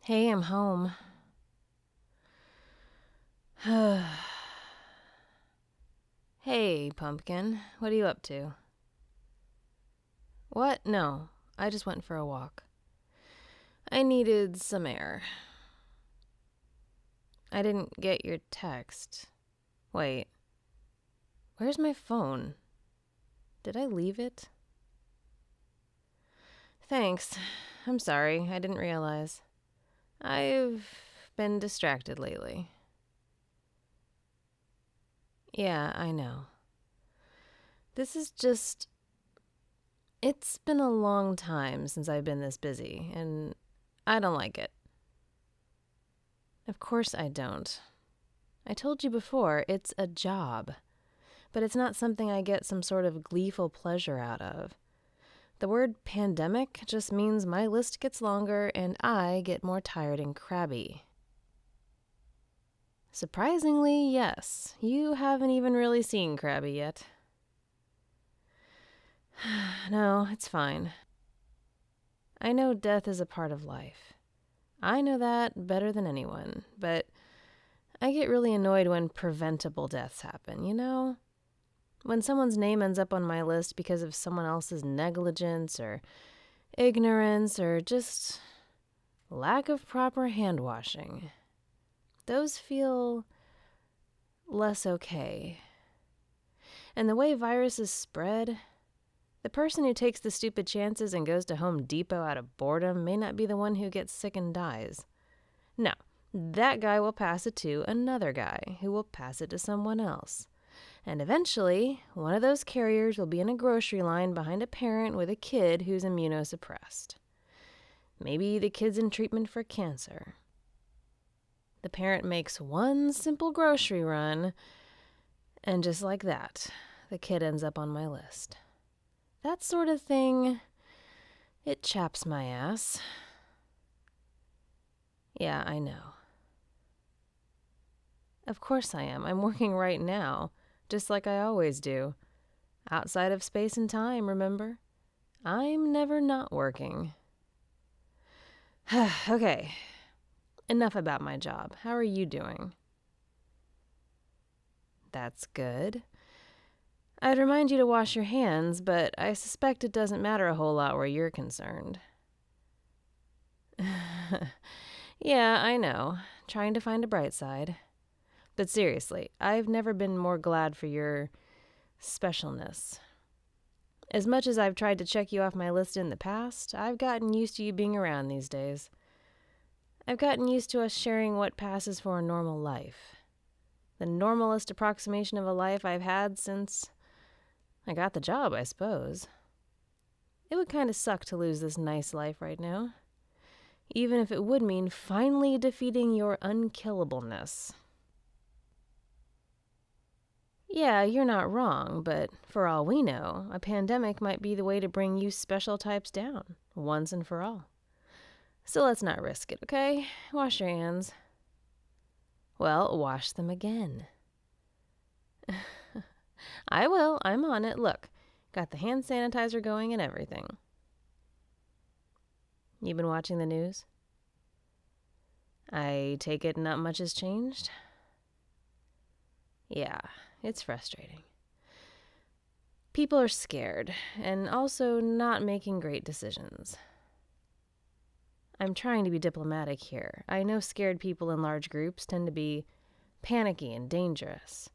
Hey, I'm home. Hey, Pumpkin. What are you up to? What? No, I just went for a walk. I needed some air. I didn't get your text. Wait, where's my phone? Did I leave it? Thanks. I'm sorry, I didn't realize. I've been distracted lately. Yeah, I know. This is just... It's been a long time since I've been this busy, and I don't like it. Of course I don't. I told you before, it's a job. But it's not something I get some sort of gleeful pleasure out of. The word pandemic just means my list gets longer and I get more tired and crabby. Surprisingly, yes. You haven't even really seen crabby yet. No, it's fine. I know death is a part of life. I know that better than anyone, but I get really annoyed when preventable deaths happen, you know? When someone's name ends up on my list because of someone else's negligence or ignorance or just lack of proper hand washing. Those feel less okay. And the way viruses spread, the person who takes the stupid chances and goes to Home Depot out of boredom may not be the one who gets sick and dies. No, that guy will pass it to another guy who will pass it to someone else. And eventually, one of those carriers will be in a grocery line behind a parent with a kid who's immunosuppressed. Maybe the kid's in treatment for cancer. The parent makes one simple grocery run, and just like that, the kid ends up on my list. That sort of thing, it chaps my ass. Yeah, I know. Of course I am. I'm working right now, just like I always do. Outside of space and time, remember? I'm never not working. Okay, enough about my job. How are you doing? That's good. I'd remind you to wash your hands, but I suspect it doesn't matter a whole lot where you're concerned. Yeah, I know. Trying to find a bright side. But seriously, I've never been more glad for your specialness. As much as I've tried to check you off my list in the past, I've gotten used to you being around these days. I've gotten used to us sharing what passes for a normal life. The normalest approximation of a life I've had since I got the job, I suppose. It would kind of suck to lose this nice life right now, even if it would mean finally defeating your unkillableness. Yeah, you're not wrong, but for all we know, a pandemic might be the way to bring you special types down, once and for all. So let's not risk it, okay? Wash your hands. Well, wash them again. I will. I'm on it. Look, got the hand sanitizer going and everything. You been watching the news? I take it not much has changed? Yeah, it's frustrating. People are scared, and also not making great decisions. I'm trying to be diplomatic here. I know scared people in large groups tend to be panicky and dangerous.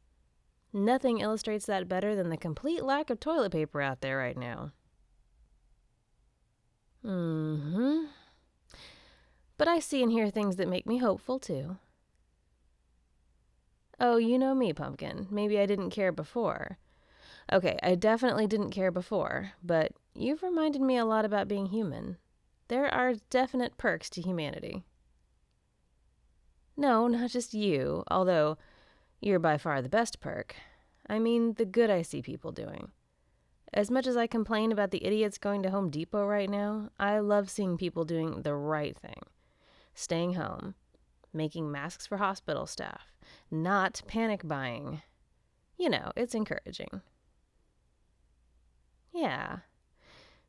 Nothing illustrates that better than the complete lack of toilet paper out there right now. But I see and hear things that make me hopeful, too. Oh, you know me, Pumpkin. Maybe I didn't care before. Okay, I definitely didn't care before, but you've reminded me a lot about being human. There are definite perks to humanity. No, not just you, although you're by far the best perk. I mean the good I see people doing. As much as I complain about the idiots going to Home Depot right now, I love seeing people doing the right thing. Staying home, making masks for hospital staff, not panic buying. You know, it's encouraging. Yeah.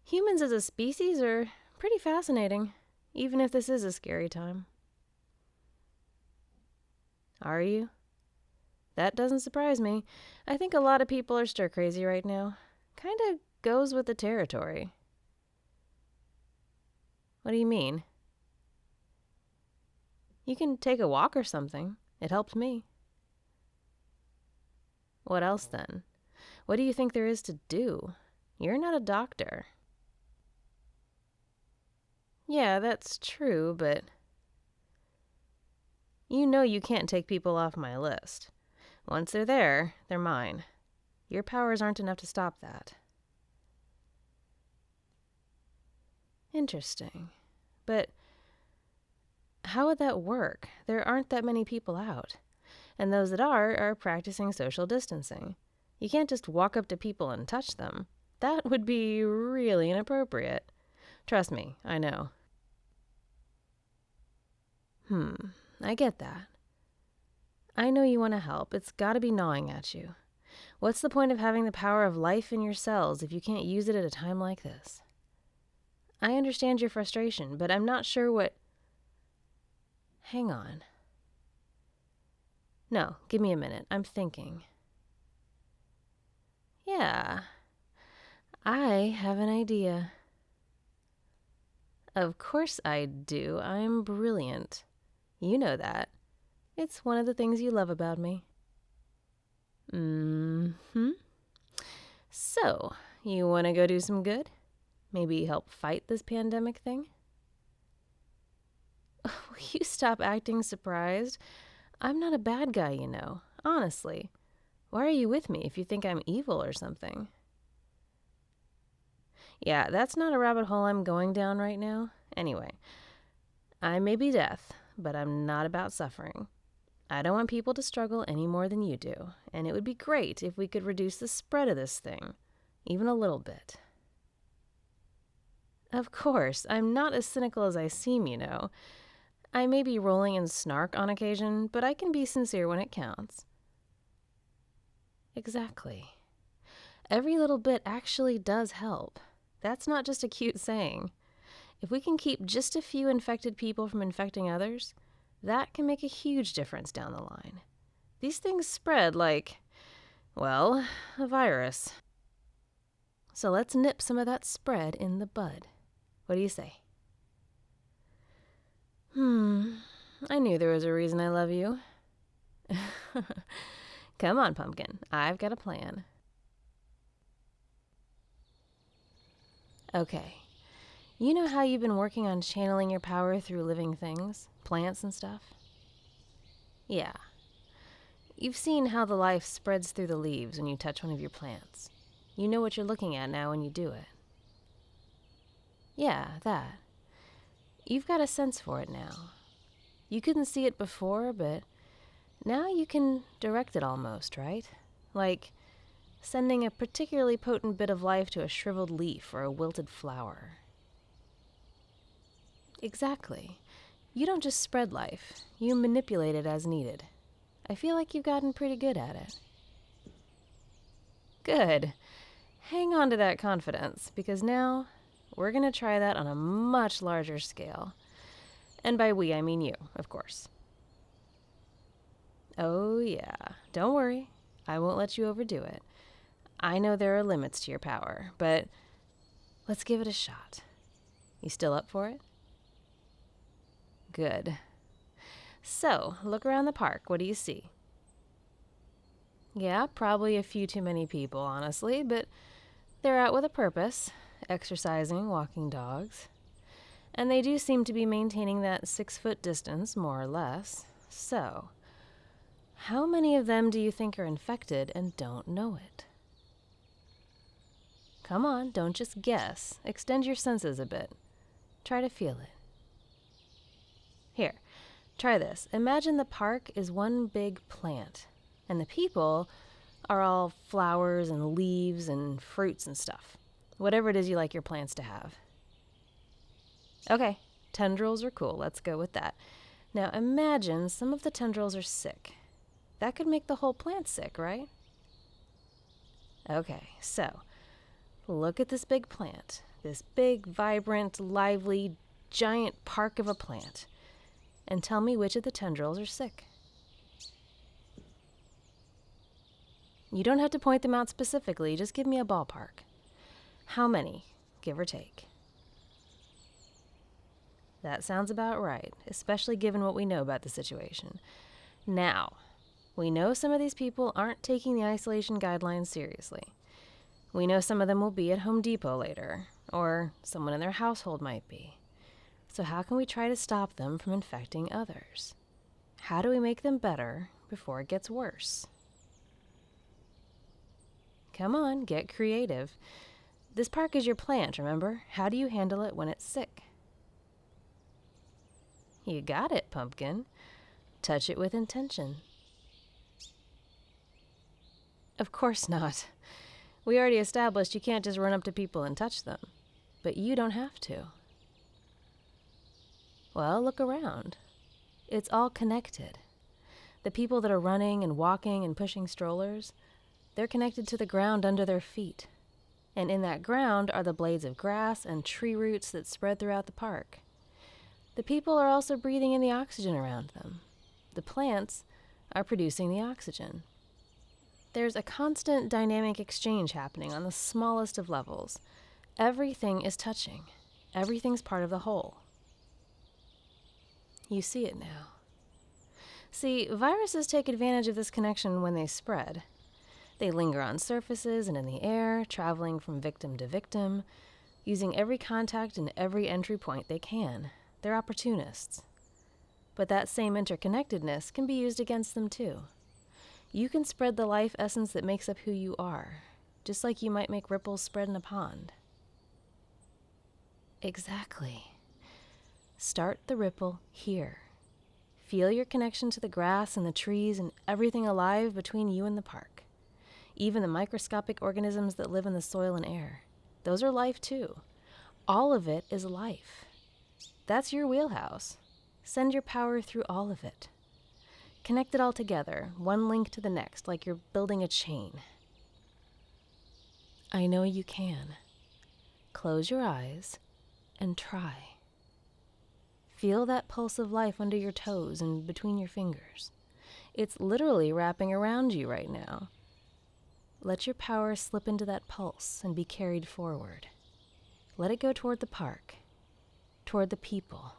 Humans as a species are pretty fascinating, even if this is a scary time. Are you? That doesn't surprise me. I think a lot of people are stir crazy right now. Kind of goes with the territory. What do you mean? You can take a walk or something. It helped me. What else then? What do you think there is to do? You're not a doctor. Yeah, that's true, but you know you can't take people off my list. Once they're there, they're mine. Your powers aren't enough to stop that. Interesting. But how would that work? There aren't that many people out. And those that are practicing social distancing. You can't just walk up to people and touch them. That would be really inappropriate. Trust me, I know. I get that. I know you want to help. It's got to be gnawing at you. What's the point of having the power of life in your cells if you can't use it at a time like this? I understand your frustration, but I'm not sure what... Hang on. No, give me a minute. I'm thinking. Yeah, I have an idea. Of course I do. I'm brilliant. You know that. It's one of the things you love about me. So, you want to go do some good? Maybe help fight this pandemic thing? Will you stop acting surprised? I'm not a bad guy, you know. Honestly. Why are you with me if you think I'm evil or something? Yeah, that's not a rabbit hole I'm going down right now. Anyway, I may be death, but I'm not about suffering. I don't want people to struggle any more than you do, and it would be great if we could reduce the spread of this thing, even a little bit. Of course, I'm not as cynical as I seem, you know. I may be rolling in snark on occasion, but I can be sincere when it counts. Exactly. Every little bit actually does help. That's not just a cute saying. If we can keep just a few infected people from infecting others, that can make a huge difference down the line. These things spread like, well, a virus. So let's nip some of that spread in the bud. What do you say? I knew there was a reason I love you. Come on, Pumpkin. I've got a plan. Okay. You know how you've been working on channeling your power through living things, plants and stuff? Yeah. You've seen how the life spreads through the leaves when you touch one of your plants. You know what you're looking at now when you do it. Yeah, that. You've got a sense for it now. You couldn't see it before, but now you can direct it almost, right? Like sending a particularly potent bit of life to a shriveled leaf or a wilted flower. Exactly. You don't just spread life, you manipulate it as needed. I feel like you've gotten pretty good at it. Good. Hang on to that confidence, because now we're going to try that on a much larger scale. And by we, I mean you, of course. Oh yeah, don't worry. I won't let you overdo it. I know there are limits to your power, but let's give it a shot. You still up for it? Good. So, look around the park. What do you see? Yeah, probably a few too many people, honestly, but they're out with a purpose, exercising, walking dogs. And they do seem to be maintaining that 6-foot distance, more or less. So, how many of them do you think are infected and don't know it? Come on, don't just guess. Extend your senses a bit. Try to feel it. Here, try this. Imagine the park is one big plant, and the people are all flowers and leaves and fruits and stuff. Whatever it is you like your plants to have. Okay, tendrils are cool. Let's go with that. Now imagine some of the tendrils are sick. That could make the whole plant sick, right? Okay, so look at this big plant. This big, vibrant, lively, giant park of a plant. And tell me which of the tendrils are sick. You don't have to point them out specifically, just give me a ballpark. How many, give or take? That sounds about right, especially given what we know about the situation. Now, we know some of these people aren't taking the isolation guidelines seriously. We know some of them will be at Home Depot later, or someone in their household might be. So how can we try to stop them from infecting others? How do we make them better before it gets worse? Come on, get creative. This park is your plant, remember? How do you handle it when it's sick? You got it, pumpkin. Touch it with intention. Of course not. We already established you can't just run up to people and touch them. But you don't have to. Well, look around. It's all connected. The people that are running and walking and pushing strollers, they're connected to the ground under their feet. And in that ground are the blades of grass and tree roots that spread throughout the park. The people are also breathing in the oxygen around them. The plants are producing the oxygen. There's a constant dynamic exchange happening on the smallest of levels. Everything is touching. Everything's part of the whole. You see it now. See, viruses take advantage of this connection when they spread. They linger on surfaces and in the air, traveling from victim to victim, using every contact and every entry point they can. They're opportunists. But that same interconnectedness can be used against them too. You can spread the life essence that makes up who you are, just like you might make ripples spread in a pond. Exactly. Start the ripple here. Feel your connection to the grass and the trees and everything alive between you and the park. Even the microscopic organisms that live in the soil and air. Those are life too. All of it is life. That's your wheelhouse. Send your power through all of it. Connect it all together, one link to the next, like you're building a chain. I know you can. Close your eyes and try. Feel that pulse of life under your toes and between your fingers. It's literally wrapping around you right now. Let your power slip into that pulse and be carried forward. Let it go toward the park, toward the people.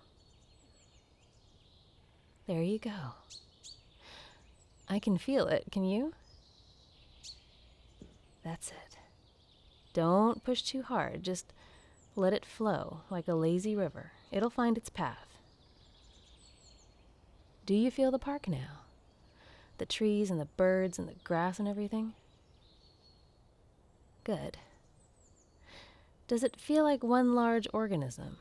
There you go. I can feel it, can you? That's it. Don't push too hard, just let it flow like a lazy river. It'll find its path. Do you feel the park now? The trees and the birds and the grass and everything? Good. Does it feel like one large organism?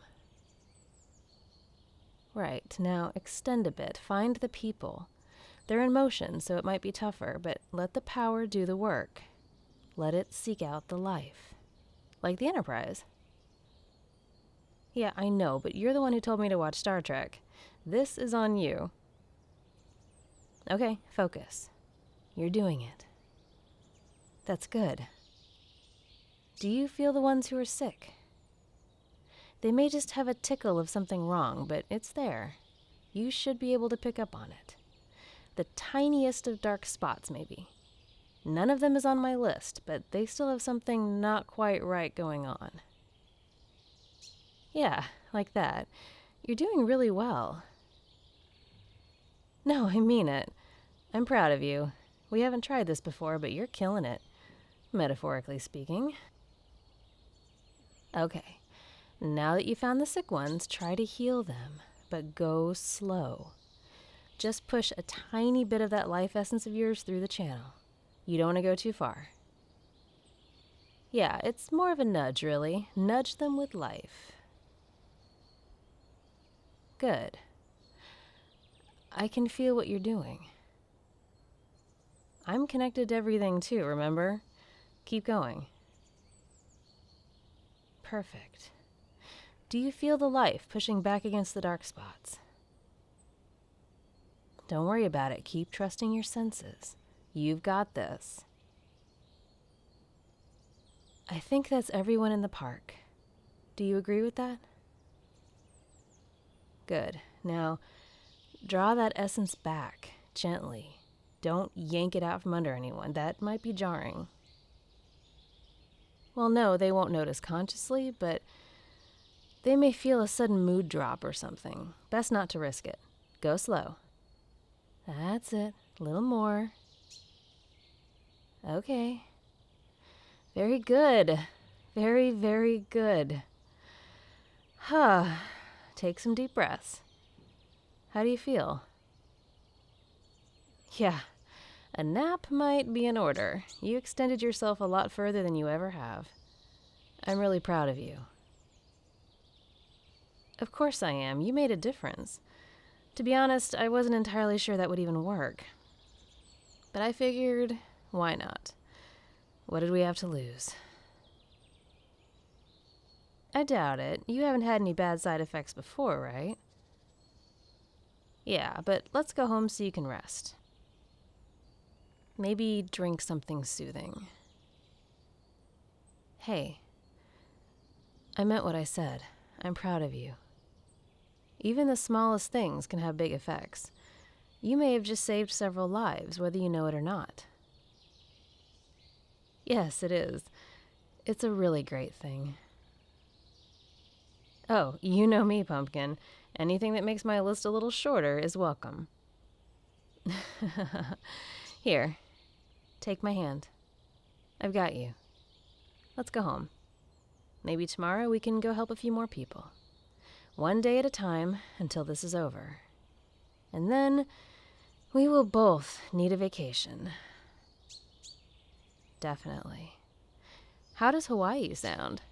Right, now extend a bit. Find the people. They're in motion, so it might be tougher, but let the power do the work. Let it seek out the life. Like the Enterprise. Yeah, I know, but you're the one who told me to watch Star Trek. This is on you. Okay, focus. You're doing it. That's good. Do you feel the ones who are sick? They may just have a tickle of something wrong, but it's there. You should be able to pick up on it. The tiniest of dark spots, maybe. None of them is on my list, but they still have something not quite right going on. Yeah, like that. You're doing really well. No, I mean it. I'm proud of you. We haven't tried this before, but you're killing it, metaphorically speaking. Okay, now that you found the sick ones, try to heal them, but go slow. Just push a tiny bit of that life essence of yours through the channel. You don't want to go too far. Yeah, it's more of a nudge, really. Nudge them with life. Good. I can feel what you're doing. I'm connected to everything too, remember? Keep going. Perfect. Do you feel the life pushing back against the dark spots? Don't worry about it. Keep trusting your senses. You've got this. I think that's everyone in the park. Do you agree with that? Good. Now, draw that essence back, gently, Don't yank it out from under anyone. That might be jarring. Well, no, they won't notice consciously, but they may feel a sudden mood drop or something. Best not to risk it. Go slow. That's it. A little more. Okay. Very good. Very, very good. Take some deep breaths. How do you feel? Yeah, a nap might be in order. You extended yourself a lot further than you ever have. I'm really proud of you. Of course I am. You made a difference. To be honest, I wasn't entirely sure that would even work. But I figured, why not? What did we have to lose? I doubt it. You haven't had any bad side effects before, right? Yeah, but let's go home so you can rest. Maybe drink something soothing. Hey, I meant what I said. I'm proud of you. Even the smallest things can have big effects. You may have just saved several lives, whether you know it or not. Yes, it is. It's a really great thing. Oh, you know me, Pumpkin. Anything that makes my list a little shorter is welcome. Here, take my hand. I've got you. Let's go home. Maybe tomorrow we can go help a few more people. One day at a time until this is over. And then we will both need a vacation. Definitely. How does Hawaii sound?